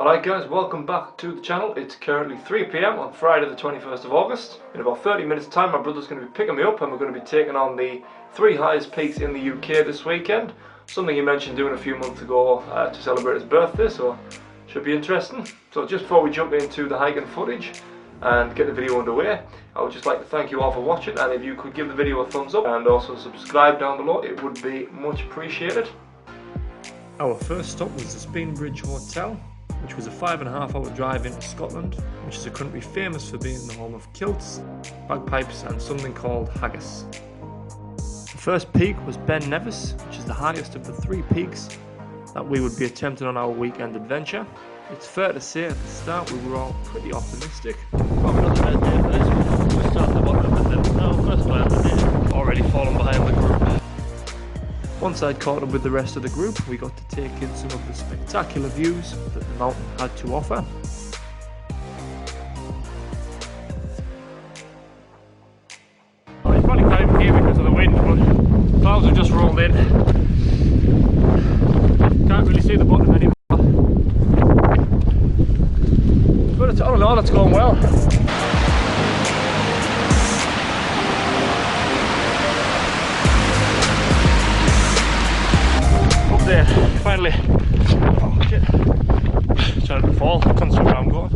Alright guys, welcome back to the channel. It's currently 3 PM on Friday the 21st of August. In about 30 minutes time my brother's going to be picking me up and we're going to be taking on the 3 highest peaks in the UK this weekend. Something he mentioned doing a few months ago to celebrate his birthday, so should be interesting. So just before we jump into the hiking footage and get the video underway, I would just like to thank you all for watching, and if you could give the video a thumbs up and also subscribe down below, it would be much appreciated. Our first stop was the Spinbridge Hotel, which was a 5.5 hour drive into Scotland, which is a country famous for being the home of kilts, bagpipes and something called haggis. The first peak was Ben Nevis, which is the highest of the 3 peaks that we would be attempting on our weekend adventure. It's fair to say at the start we were all pretty optimistic. Probably not the best day for this. We start at the bottom of it. No, first one of the day. Already fallen behind the group. Once I'd caught up with the rest of the group, we got to take in some of the spectacular views that the mountain had to offer. Well, you probably can't even hear because of the wind, but clouds have just rolled in. Can't really see the bottom anymore. But it's, all in all, it's going well. There, finally. Oh shit. Trying to fall, can't see where I'm going.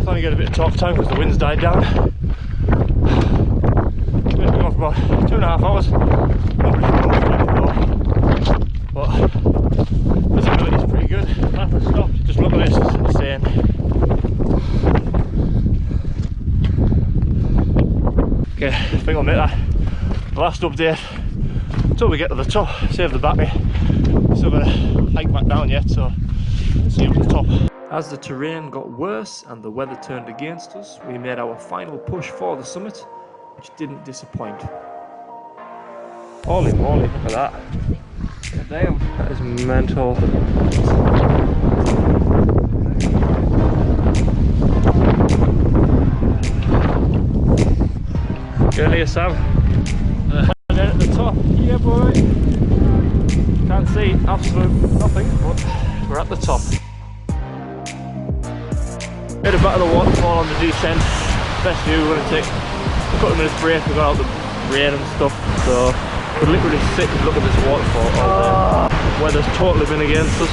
Finally get a bit of talk time because the wind's died down. It's been going for about 2.5 hours. Not really sure where to go. But visibility's pretty good. Not to stop. Just look at this, it's insane. Okay, I think I'll make that the last update until we get to the top, save the battery. Still got to hike back down yet, so let's see you at the top. As the terrain got worse and the weather turned against us, we made our final push for the summit, which didn't disappoint. Holy moly, look at that. God damn. That is mental. Get here, Sam. And then at the top, yeah boy. Can't see absolute nothing, but we're at the top. Headed back to the waterfall on the descent. Best view, we're going to take a couple of minutes break. We got out the rain and stuff, so we'll literally sit and look at this waterfall all day. The weather's totally been against us.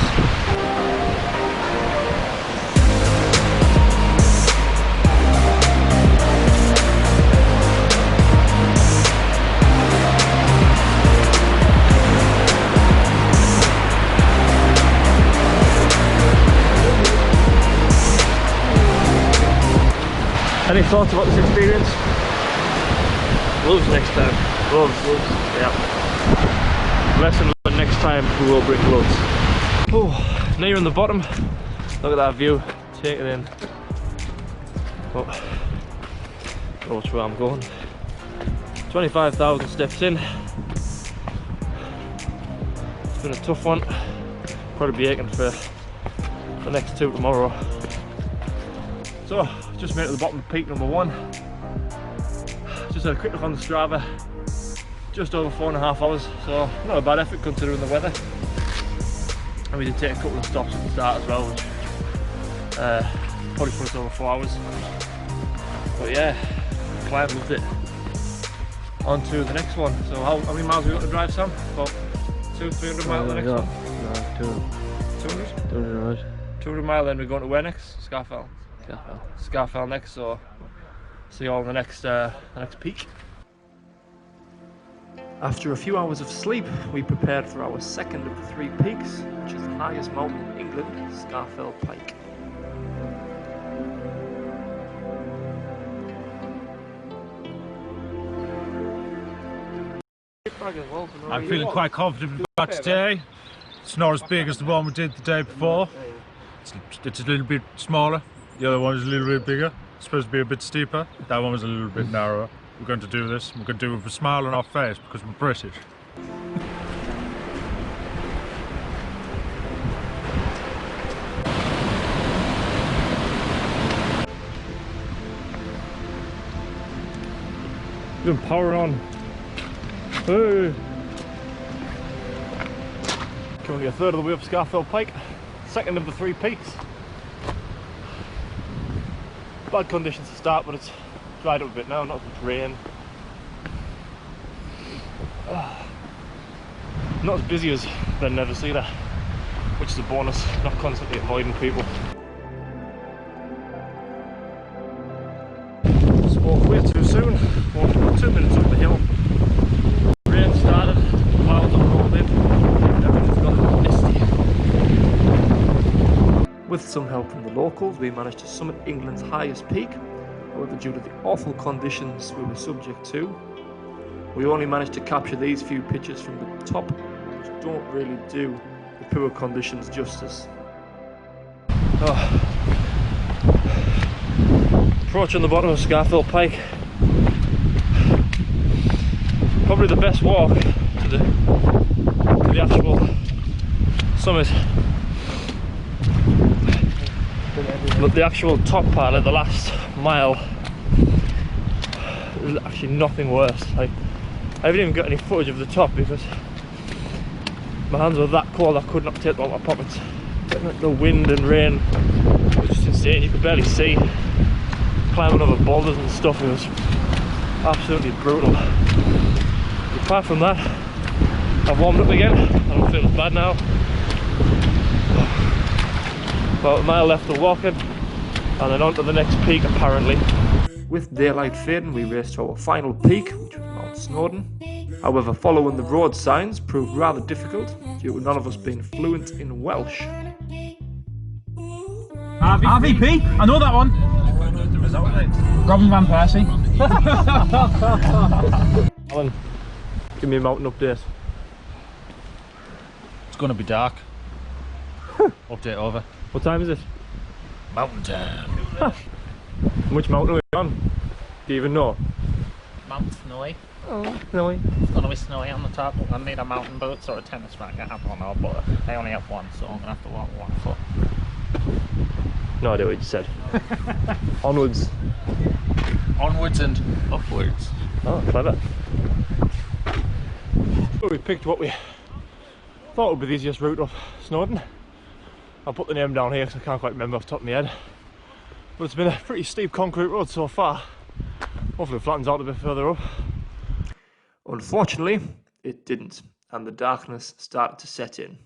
Any thoughts about this experience? Loads next time. Loads, yeah. Lesson learned, next time we will bring loads. Oh, nearing the bottom. Look at that view. Take it in. Oh, watch where I'm going. 25,000 steps in. It's been a tough one. Probably be aching for the next 2 tomorrow. So, just made it to the bottom of peak number 1. Just had a quick look on the Strava. Just over 4.5 hours, so not a bad effort considering the weather. And we did take a couple of stops at the start as well, which probably put us over 4 hours. But yeah, climb, loved it. On to the next one. So how many miles have we got to drive, Sam? About 200-300 miles the next one? No, 200? 200. 200 mile, then we're going to where next? Scarfell. Scarfell next, so see you all on the next peak. After a few hours of sleep, we prepared for our second of the 3 peaks, which is the highest mountain in England, Scarfell Pike. I'm feeling quite confident about today. It's not as big as the one we did the day before. It's a little bit smaller. The other one is a little bit bigger. It's supposed to be a bit steeper. That one was a little bit narrower. We're going to do this. We're going to do it with a smile on our face because we're British. Doing power on. Hey. Currently a third of the way up Scarfell Pike, second of the 3 peaks. bad conditions to start, but it's dried up a bit now, not as much rain. Not as busy as Ben Nevis either, which is a bonus, not constantly avoiding people. Spoke way too soon, walked about 2 minutes up the hill. Rain started, clouds have rolled in, and everything's got a bit misty. With some help from the locals, we managed to summit England's highest peak. However, due to the awful conditions we were subject to, we only managed to capture these few pictures from the top, which don't really do the poor conditions justice. Approaching the bottom of Scarfell Pike. Probably the best walk to the actual summit. But the actual top part of the last mile, there's actually nothing worse. Like, I haven't even got any footage of the top because my hands were that cold I could not take them out of my pockets. The wind and rain was just insane, you could barely see. Climbing over boulders and stuff, it was absolutely brutal. Apart from that, I've warmed up again, I don't feel as bad now. About a mile left of walking, and then on to the next peak apparently. With daylight fading, we raced to our final peak, which was Mount Snowden. However, following the road signs proved rather difficult due to none of us being fluent in Welsh. RVP? I know that one. Robin Van Persie. Alan, give me a mountain update. It's going to be dark. Update over. What time is it? Mountain time. Which mountain are we on? Do you even know? Mount Snowy. Oh, snowy. It's gonna be snowy on the top. I'm gonna need a mountain boots or a tennis racket. I don't know, but I only have one, so I'm gonna have to walk 1 foot. No idea what you said. Onwards. Onwards and upwards. Oh, clever. So we picked what we thought would be the easiest route up Snowden. I'll put the name down here because I can't quite remember off the top of my head. But it's been a pretty steep concrete road so far. Hopefully it flattens out a bit further up. Unfortunately, it didn't, and the darkness started to set in.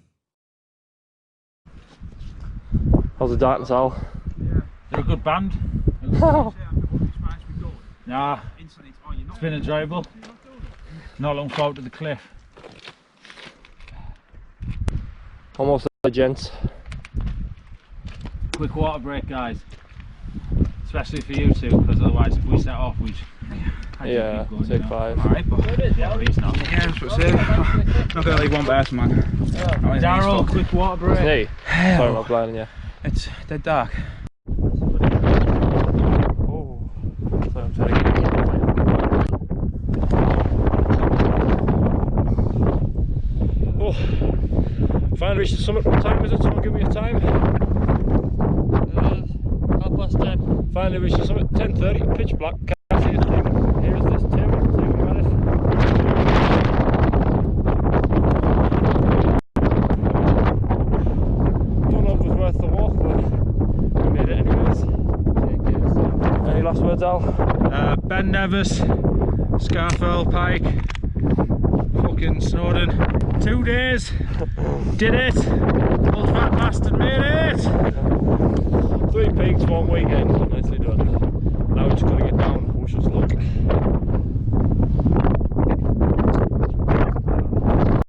How's the darkness, Al? They're a good band. Nah, it's been enjoyable. Not long forward to the cliff. Almost there, gents. Quick water break, guys. Especially for you two, because otherwise if we set off we'd Yeah, going, take 5. Alright, but he's not. Yeah, that's what I said. Not gonna leave one person, man. Darryl, quick water break. Hey, sorry about blinding you. It's dead dark. Oh, sorry, I'm trying to get Oh, finally reached the summit. What time is it? Someone give me a time. 10:30. Finally reached the summit. 10:30. Pitch black. Can't see a thing. Here is this table. Don't know if it was worth the walk, but we made it anyways. Any last words, Al? Ben Nevis, Scarfell Pike, fucking Snowden. 2 days. Did it. Old fat bastard made it. 3 peaks, 1 weekend. Nicely done.